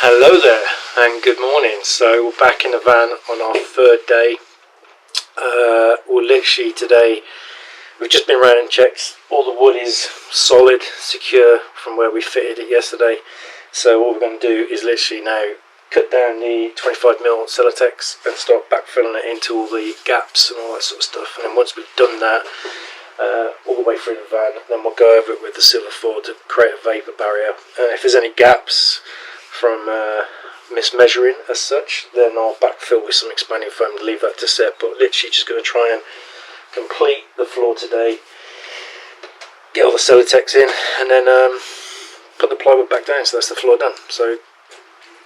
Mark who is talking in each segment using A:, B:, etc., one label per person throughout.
A: Hello there and good morning. So we're back in the van on our third day. Well, literally today we've just been round and checked. All the wood is solid, secure from where we fitted it yesterday. So what we're going to do is literally now cut down the 25mm Celotex and start backfilling it into all the gaps and all that sort of stuff. And then once we've done that all the way through the van, then we'll go over it with the silver foil to create a vapour barrier. If there's any gaps from mismeasuring as such, then I'll backfill with some expanding foam to leave that to set. But literally just going to try and complete the floor today, get all the Celotex in, and then put the plywood back down. So that's the floor done. So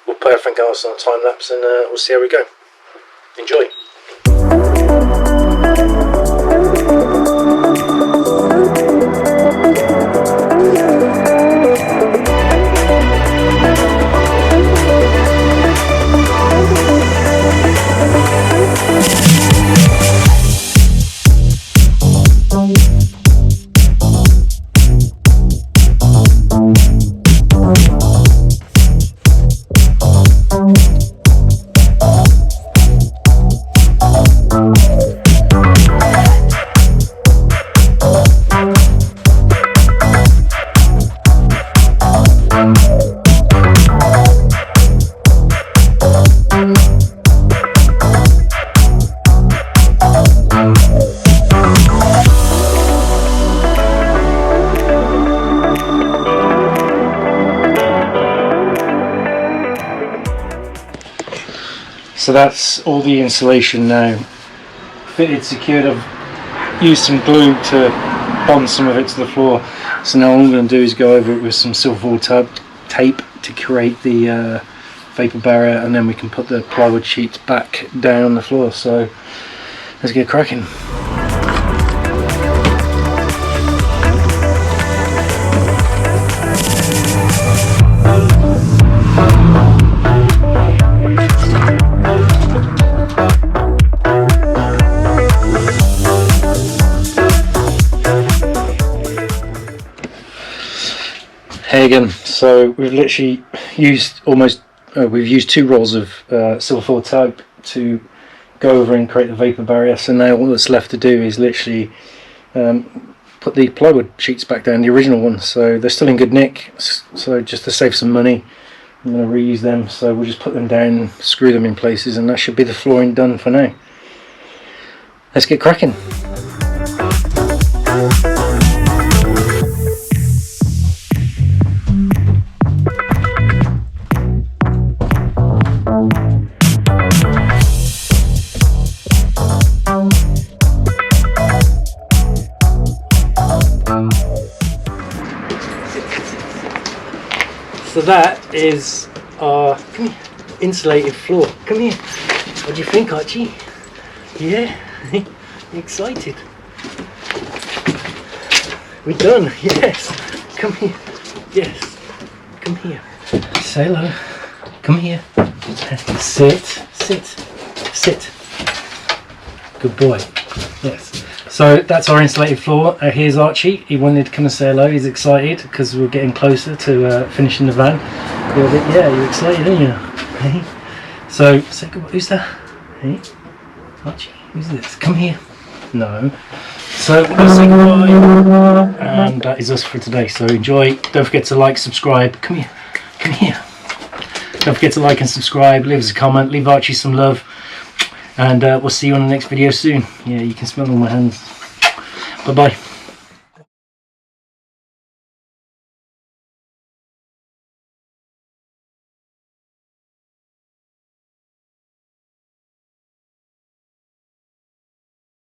A: we'll put everything else on a time lapse and we'll see how we go. Enjoy. So that's all the insulation now fitted, secured. I've used some glue to bond some of it to the floor. So now all I'm going to do is go over it with some silver foil tape to create the vapour barrier, and then we can put the plywood sheets back down the floor. So let's get cracking. Hey again, so we've literally used we've used 2 rolls of silver foil tape to go over and create the vapour barrier. So now all that's left to do is literally put the plywood sheets back down, the original ones. So they're still in good nick, so just to save some money I'm going to reuse them. So we'll just put them down, screw them in places, and that should be the flooring done for now. Let's get cracking. So that is our insulated floor. Come here. What do you think, Archie? Yeah? You excited? We're done. Yes. Come here. Yes. Come here. Say hello. Come here. Sit. Sit. Sit. Good boy. Yes. So that's our insulated floor. Here's Archie. He wanted to come and say hello. He's excited because we're getting closer to finishing the van. Yeah, you're excited, aren't you? Hey. So say goodbye. Who's that? Hey, Archie. Who's this? Come here. No. So we're going to say goodbye, and that is us for today. So enjoy. Don't forget to like, subscribe. Come here. Come here. Don't forget to like and subscribe. Leave us a comment. Leave Archie some love. And we'll see you on the next video soon. Yeah, you can smell all my hands. Bye bye.